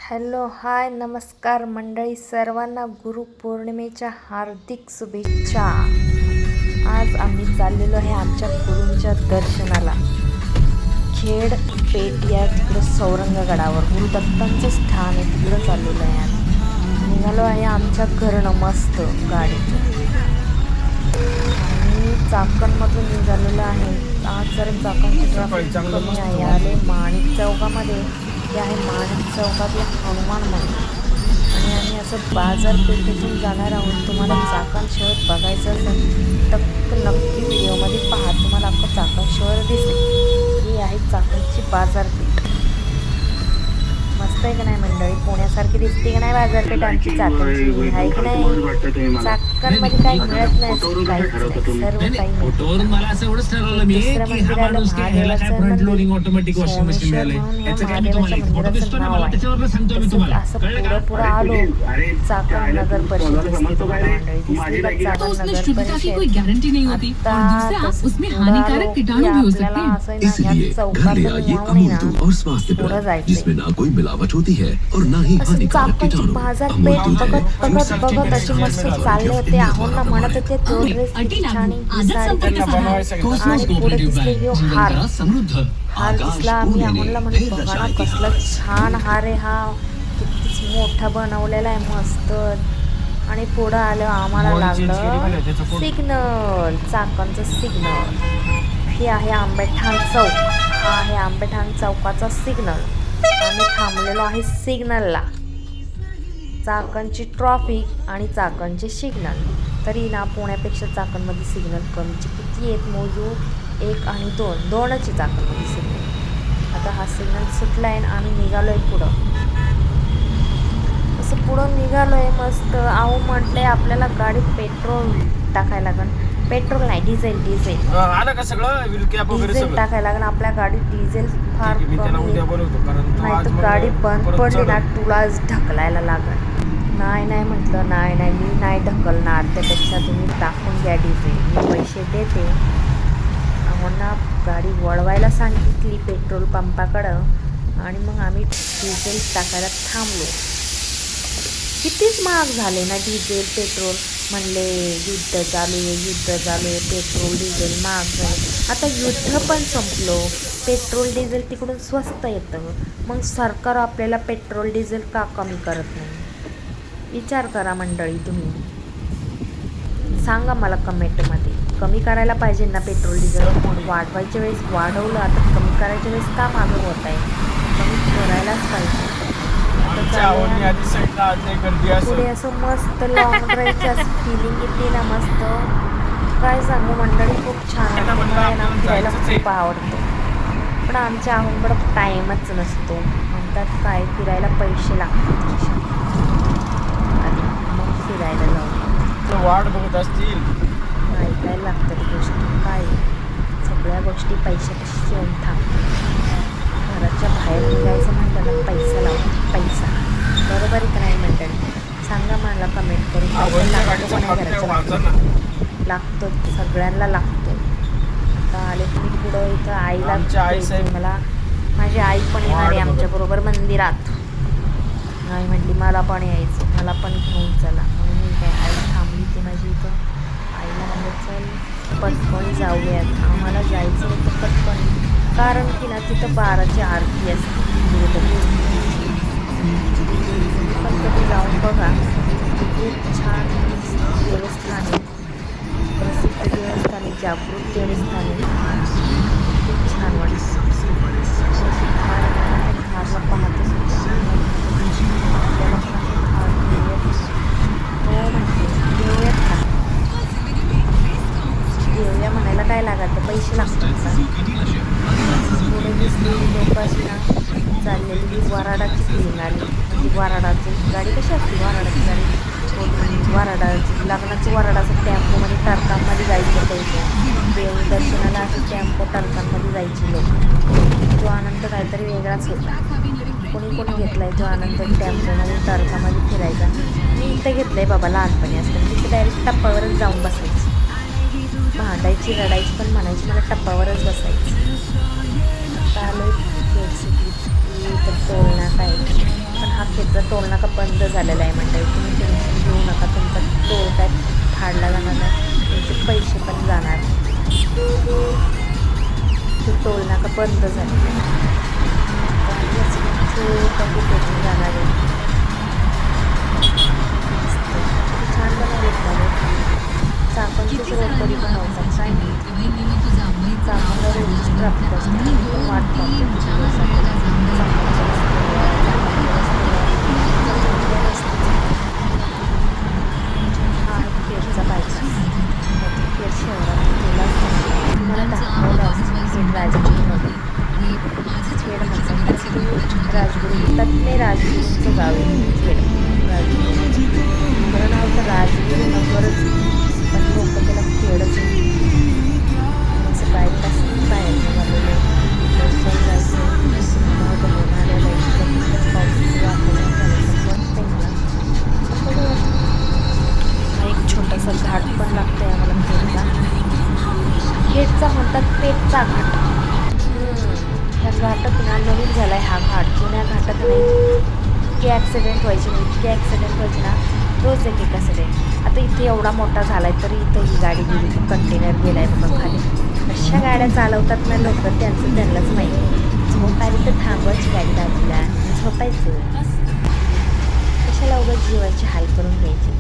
Hello hi नमस्कार मंडळी, सर्वांना गुरुपौर्णिमेच्या हार्दिक शुभेच्छा. आज आम्ही चाललेलो आहे आमच्या गुरूंच्या दर्शनाला. खेड पेठ या तिकडं सौरंगगडावर गुरुदत्तांचं स्थान आहे, तिकडं चाललेलं आहे. आम्ही निघालो आहे आमच्या घरनं मस्त गाडीचं आणि चाकणमधून निघालेलं आहे. आज जर चाकणची ट्रॅफिक कमी आहे. आले माणिक चौकामध्ये, हे आहे माणिक चौकातले हनुमान मंदिर आणि आम्ही असं बाजारपेठेतून जाणार आहोत. तुम्हाला चाकण शहर बघायचं असेल तर नक्की व्हिडिओमध्ये पहा, तुम्हाला अख्खं चाकण शहर दिसेल. ही आहे चाकणची बाजारपेठ. मस्त आहे की नाही मंडळी? पुण्यासारखी दिसते की नाही बाजारपेठ आमची चाकणची? आहे की नाही? चाकणमध्ये काही मिळत नाही, सर्व काही पुढं आलो चाकण नगर परिषद दिसते तुम्हाला मंडळी. चाकण नगर परिषद पुढं जायचं. मिलावट होती है और ना ही हानिकारक कीटाणु बाजारपेठ बघत अशी मस्त चालले होते. आहोंना म्हणत होते तो ड्रेस आणि पुढे दिसले हार दिसला. आम्ही आहोंला म्हणून बघा कसला छान हार आहे हा, कितीच मोठा बनवलेला आहे मस्त. आणि पुढं आलं आम्हाला लागलं सिग्नल, चाकणचं सिग्नल. हे आहे आंबेठाण चौक, हा आहे आंबेठाण चौकाचा सिग्नल. आम्ही थांबलेलो आहे सिग्नलला. चाकणची ट्रॉफिक आणि चाकणचे सिग्नल तरी ना पुण्यापेक्षा चाकणमध्ये सिग्नल कमीचे किती आहेत मोजू? 1 आणि 2, 2च चाकणमध्ये सिग्नल. आता हा सिग्नल सुटला आहे आणि आम्ही निघालो आहे पुढं. असं पुढं निघालो आहे मस्त. आहो म्हटले आपल्याला गाडीत पेट्रोल टाकायला लागेल. पेट्रोल नाही, डिझेल डिझेल टाकायला लागेल आपल्या गाडीत. डिझेल फार कमी नाही तर गाडी बंद पडली ना तुलाच ढकलायला लागेल. नाही म्हटलं, नाही मी नाही ढकलणार, त्यापेक्षा तुम्ही टाकून घ्या डिझेल, मी पैसे देते. आम्हाला गाडी वळवायला सांगितली पेट्रोल पंपाकडं आणि मग आम्ही डिझेल टाकायला थांबलो. कितीच महाग झाले ना डिझेल पेट्रोल. म्हणले युद्ध चालू आहे, पेट्रोल डिझेल महाग झाले. आता युद्ध पण संपलं, पेट्रोल डिझेल तिकडून स्वस्त येतं. मग सरकार आपल्याला पेट्रोल डिझेल का कमी करत नाही? विचार करा मंडळी, तुम्ही सांगा मला कमेंटमध्ये. कमी करायला पाहिजे ना पेट्रोल डिझेल? वाढवायच्या वेळेस वाढवलं, आता कमी करायच्या वेळेस का मागं होत आहे? कमी करायलाच पाहिजे. पुढे असं मस्त लॉंग ड्राईव्हची असं फिलिंग येते ना मस्त. काय सांगू मंडळी, खूप छान वाटतं. मला ना फिरायला खूप आवडतं, पण आमच्या आहोंकडं टाईमच नसतो. म्हणतात काय फिरायला पैसे लागतात आणि मग फिरायला जाऊ वाट बघत असतील. नाही काय लागतात गोष्टी, काय सगळ्या गोष्टी पैशापाशी येऊन थांबतात. घराच्या बाहेर निघायचं म्हटलं ना पैसा लागतो, पैसा. बरोबर आहे का नाही मंडळी? सांगा मला कमेंट करून. पैसा लागतो पण घराच्या लागतो, सगळ्यांना लागतो. आता आले तुम्ही पुढं इथं आईला मला, माझी आई पण येणार आहे आमच्याबरोबर मंदिरात. नाही म्हटली मला पण यायचं, मला पण घेऊन चला. म्हणून मी काय आई थांबली ती माझी इथं. आईला म्हणलं चल पटकन जाऊयात, आम्हाला जायचं होतं पटकन, कारण की ना तिथं 12ची आरती असते. पण कधी जाऊन बघा, खूप छान देवस्थान आहे, प्रसिद्ध देवस्थान आहे, जागृत देवस्थान आहे. खूप छान वाटतं. हारला पाहतच देऊया म्हणायला काय लागतं? पैसे लागतात ना. पुढे दिसली लोक अशी ना चाललेली वराडाची फिलिंग आली. म्हणजे वराडाची गाडी कशी असते, वराडाची गाडी वराडाची लग्नाची वराडाचं टेम्पोमध्ये टरकांमध्ये जायचं पैसे देव दर्शनाला. असं टेम्पो टरकांमध्ये जायची लोक. तो आनंद काहीतरी वेगळाच होता. कोणी घेतला आहे तो आनंद टेम्पोमध्ये टरकामध्ये फिरायचा. मी इथं घेतलं आहे बाबा लहानपणी असतं. तिथे डायरेक्ट टप्पावरच जाऊन बसायची, भांडायची रडायची पण म्हणायची मला टप्पावरच बसायची. आता आलो खेड सिटी तर टोल नाका आहे, पण हा टोल नाका बंद झालेला आहे मंडळी. तुम्ही टेन्शन घेऊ नका, तुमचा टोल काय फाडला जाणार नाही, तुमचे पैसे पण जाणार. तो टोल नाका बंद झालेला आहे. छोटं जाणार आहे. छान बनवले चाकणचेच रोड तरी बनवतात काय नाही. चाकणला रोडची ट्रॅफिक असते, वाट हा पेठचा बायपास पेठ शहरात गेला तुम्हाला दाखवलं पेठ राजगुरूमध्ये. खेड म्हणतात राजगुरू तज्ञ राजगुरूंचं गाव आहे खेड राजगुरू. खरं नाव तर राजगुरू नगरच, पण लोक त्याला खेडच असं बायपास बाहेर निघालेलं दर्शन जायचं बनवून आलेलं आहे. पावसाचं वातावरण झालं वाटतंय मला. हा एक छोटासा घाट पण लागतोय आम्हाला खेडचा. खेडचा म्हणतात पेठचा घाट. ह्या घाटात ना नवीन झाला आहे हा घाट. जुन्या घाटात नाही इतके ॲक्सिडेंट व्हायचे नाही, इतके ॲक्सिडेंट व्हायचे ना, रोज एक ॲक्सिडेंट. आता इथे एवढा मोठा झाला आहे तरी इथं ही गाडी गेली, कंटेनर गेला आहे बघा खाली. अशा गाड्या चालवतात ना लोक, त्यांचं त्यांनाच माहिती. झोपायला तर थांबवायची गाडी बाजूला, झोपायचं कशाला उगाच जीवाची हाल करून घ्यायची,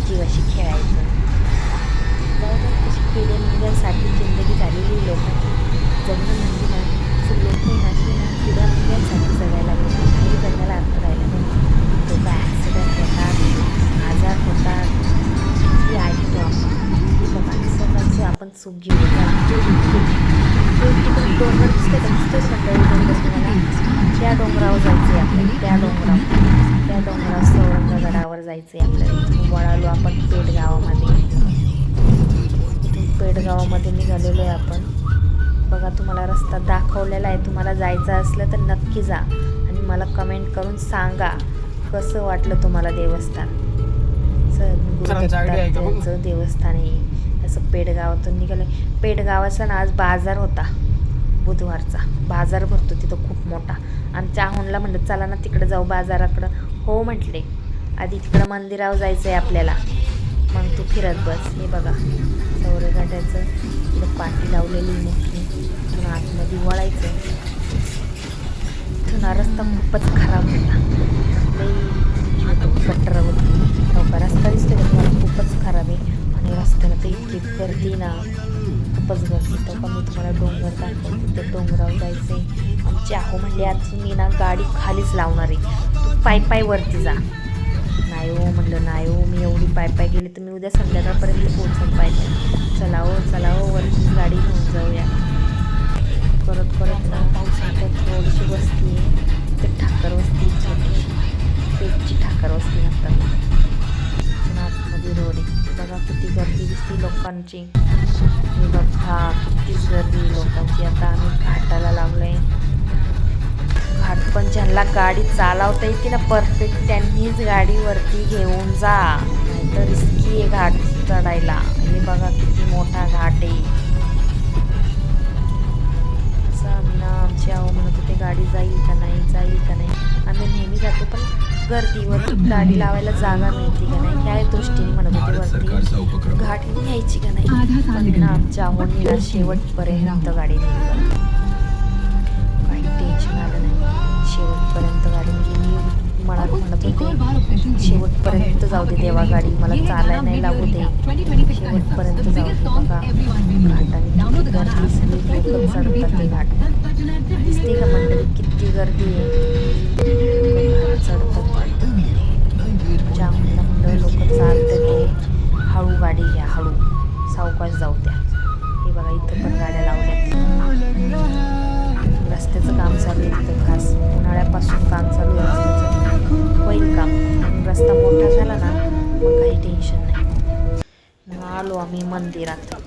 जीवाशी खेळायचं. कशी केली मुंग्यांसाठी जिंदगी झालेली लोकांची. जगणं म्हणजे ना लोक नाशी ना किड्या मुंग्यांसाठी जगायला लागले, काही जगायला अर्थ राहिला नाही. लोक ॲक्सिडेंट होतात, आजार होतात, किती ऐकतो आपण. बघा निसर्गाची आपण चूक घेऊ. डोंगर दिसते का, दिसतेच मंडळी डोंगर तुम्हाला. त्या डोंगरावर जायचं आहे आपल्याला, त्या डोंगरावर सौरंगगडावर जायचं आहे आपल्याला. इथून वळालो आपण पेठगावामध्ये. इथून पेठगावामध्ये निघालेलो आहे आपण. बघा तुम्हाला रस्ता दाखवलेला आहे. तुम्हाला जायचं असलं तर नक्की जा आणि मला कमेंट करून सांगा कसं वाटलं तुम्हाला देवस्थान. गुरुदत्ताचं देवस्थान आहे. असं पेठगावातून निघालं. पेठगावाचा ना आज बाजार होता, बुधवारचा बाजार भरतो तिथं खूप मोठा. आमच्या आहोनला म्हणलं चला ना तिकडं जाऊ बाजाराकडं. हो म्हटले, आधी तिकडं मंदिरावर जायचं आहे आपल्याला, मग तू फिरत बस. हे बघा सौरगाड्याचं इथं पाठी लावलेली मोठी. इथून आतमध्ये वळायचं. इथून रस्ता खूपच खराब होता, गटर होती. रस्ता दिसतो का तुम्हाला, खूपच खराब आहे. आणि रस्त्याला तर इतकी गर्दी ना, खूपच गर्दी. तर पण मी तुम्हाला डोंगर दाखवते, त्या डोंगरावर जायचं आहे. आमची आहो म्हणली आज मी ना गाडी खालीच लावणार आहे, तू पाय वरती जा. नाही हो म्हणलं, नाही हो मी एवढी पाय गेली तर मी उद्या संध्याकाळपर्यंत पोहोचून पाहिजे. चला हो वरतीच गाडी घेऊन जाऊया. करत ना पावसाळ्यात थोडीशी वस्ती आहे, ते ठाकर वस्ती, छोटी पेठची ठाकर वस्ती म्हणतात. आतमध्ये रोड आहे. बघा किती गर्दी दिसते लोकांची. बघा कितीच गर्दी लोकांची. आता आम्ही घाटाला लागलो आहे. घाट पण ज्यांना गाडी चालवता येते ना परफेक्ट, त्यांनीच गाडी वरती घेऊन जा, नाहीतर रिस्की आहे घाट चढायला. हे बघा किती मोठा घाट आहे. असं आम्ही ना आमची आहो म्हणत होते गाडी जाईल का नाही. आम्ही नेहमी जातो पण गर्दीवर गाडी लावायला जागा मिळते का नाही ह्या दृष्टीने म्हणत होते वरती गाडी न्यायची का नाही. पण ना आमच्या आहोनी ना शेवटपर्यंत गाडी नेली. काही टेन्शन आलं नाही, शेवटपर्यंत गाडी नेली. मी मला म्हणत होते शेवटपर्यंत जाऊ दे देवा गाडी, मला चालायला नाही लागू दे, शेवटपर्यंत जाऊ दे. बघा घाटाने किती गर्दी झाली, लोक चढतात ते घाट. दिसते का मंडळी किती गर्दी आहे, घाट चढतात. जामला मंडळ लोक चालतात ते. हळू गाडी घ्या, हळू सावकाश जाऊ द्या. हे बघा इथं पण गाड्या लावल्यात. रस्त्याचं काम चालू आहे तिथं, खास उन्हाळ्यापासून काम चालू आहे रस्त्याचं. होईल काम, रस्ता मोठा झाला ना मग काही टेन्शन नाही. मग आलो आम्ही मंदिरात आलो.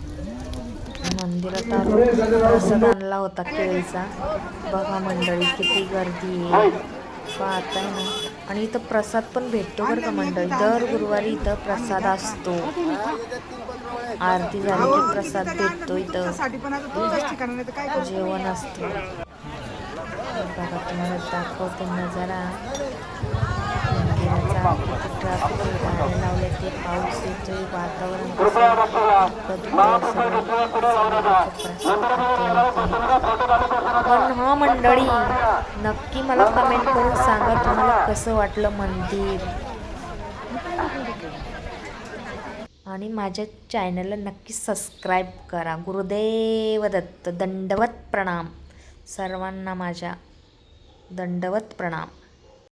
प्रसाद आणला होता केळीचा. बघा मंडळी किती गर्दी आहे पाहताय ना. आणि इथं प्रसाद पण भेटतो बरं का मंडळी. दर गुरुवारी इथं प्रसाद असतो. आरती झाली की प्रसाद भेटतो इथं, जेवण असतं. बघा तुम्हाला दाखवते नजारा. कुठे झाडे लावले ते पाऊस येतोय वातावरण कसं इतकं पण हा मंडळी नक्की मला कमेंट करून सांगा तुम्हाला कसं वाटलं मंदिर आणि माझ्या चॅनलला नक्की सबस्क्राईब करा. गुरुदेव दत्त. दंडवत प्रणाम सर्वांना माझ्या दंडवत प्रणाम.